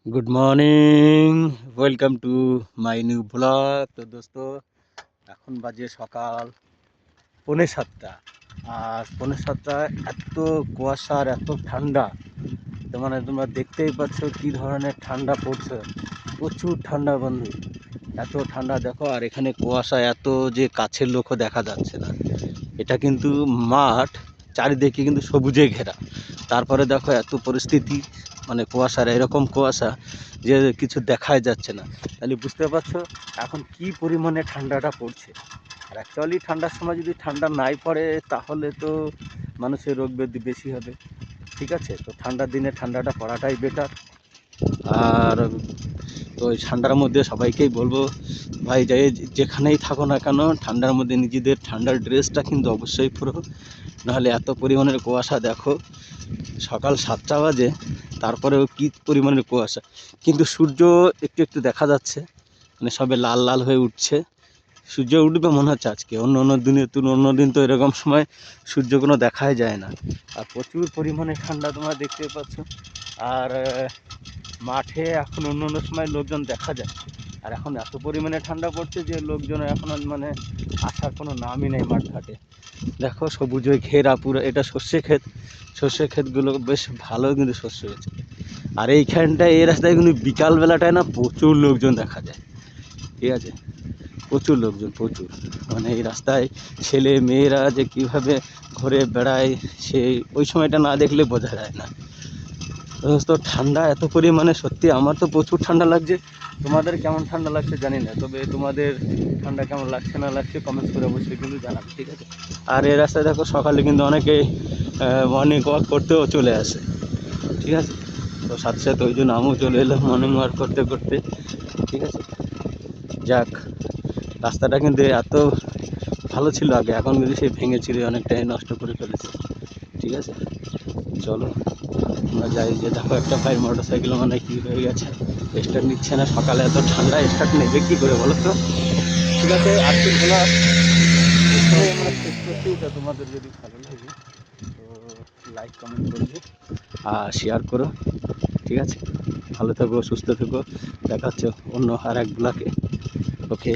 Good morning welcome to my new blog. তো দোস্ত, এখন বাজে সকাল 6:45। আর 6:45 এত কুয়াশা আর এত ঠান্ডা, তো মানে তোমরা দেখতেই পাচ্ছ কি ধরনের ঠান্ডা পড়ছে। প্রচুর ঠান্ডা বন্ধু, এত ঠান্ডা দেখো। আর এখানে কুয়াশা এত যে কাছের লোকও দেখা যাচ্ছে না। এটা কিন্তু মাঠ, চারিদিকে কিন্তু সবুজে ঘেরা, তারপরে দেখো এত পরিস্থিতি, মানে কুয়াশার এরকম কুয়াশা যে কিছু দেখাই যাচ্ছে না। তাহলে বুঝতে পারছো এখন কি পরিমাণে ঠান্ডাটা পড়ছে। আর অ্যাকচুয়ালি ঠান্ডার সময় যদি ঠান্ডা নাই পড়ে তাহলে তো মানুষের রোগ ব্যাধি বেশি হবে। ঠিক আছে, তো ঠান্ডার দিনে ঠান্ডাটা পড়াটাই বেটার। আর তো এই ঠান্ডার মধ্যে সবাইকেই বলবো, ভাই যাই যেখানেই থাকো না কেন, ঠান্ডার মধ্যে নিজেদের ঠান্ডার ড্রেসটা কিন্তু অবশ্যই পরো, নাহলে এত পরিমাণের কুয়াশা দেখো। সকাল 7টা বাজে, তারপরেও কি পরিমাণের কুয়াশা, কিন্তু সূর্য একটু একটু দেখা যাচ্ছে, মানে সবে লাল লাল হয়ে উঠছে। সূর্য উঠবে মনে হচ্ছে আজকে, অন্য অন্য দিনে অন্য দিন তো এরকম সময় সূর্য কোনো দেখাই যায় না। আর প্রচুর পরিমাণে ঠান্ডা তোমরা দেখতে পাচ্ছ। আর মাঠে এখন অন্য অন্য সময় লোকজন দেখা যায়, আর এখন এত পরিমাণে ঠান্ডা পড়ছে যে লোকজন এখন মানে আসার কোনো নামই নেই মাঠ ঘাটে। দেখো সবুজে ঘেরা পুরো, এটা সর্ষে ক্ষেত। সর্ষে ক্ষেতগুলো বেশ ভালো কিন্তু শস্য হয়েছে। আর এইখানটায় এই রাস্তায় কিন্তু বিকালবেলাটায় না প্রচুর লোকজন দেখা যায়। ঠিক আছে, প্রচুর লোকজন, প্রচুর। মানে এই রাস্তায় ছেলে মেয়েরা যে কীভাবে ঘুরে বেড়ায়, সেই ওই সময়টা না দেখলে বোঝা যায় না। তো ঠান্ডা এত পরিমাণে, সত্যি আমার তো প্রচুর ঠান্ডা লাগছে। তোমাদের কেমন ঠান্ডা লাগছে জানি না, তবে তোমাদের ঠান্ডা কেমন লাগছে না লাগছে কমেন্টস করে অবশ্যই কিন্তু জানাবে। ঠিক আছে, আর এই রাস্তায় দেখো সকালে কিন্তু অনেকে মর্নিং ওয়াক করতেও চলে আসে। ঠিক আছে, তো সাথে সাথে ওই জন্য আমিও চলে এলাম মর্নিং ওয়াক করতে করতে। ঠিক আছে, যাক, রাস্তাটা কিন্তু এত ভালো ছিল আগে, এখন কিন্তু সে ভেঙে ছিঁড়ে অনেকটাই নষ্ট করে ফেলেছে। ঠিক আছে, চলো আমরা যাই। যে দেখো একটা ভাই মোটর সাইকেল মানে কি হয়ে গেছে, স্টার্ট নিচ্ছে না। সকালে এত ঠান্ডা স্টার্ট নেবে কী করে বলো তো। ঠিক আছে, আজকের খেলা এখানে আমরা শেষ করছি। তা তোমাদের যদি ভালো লাগে তো লাইক কমেন্ট করবে আর শেয়ার করো। ঠিক আছে, ভালো থেকো, সুস্থ থেকো, দেখা হচ্ছে অন্য আর এক ব্লগে। ওকে।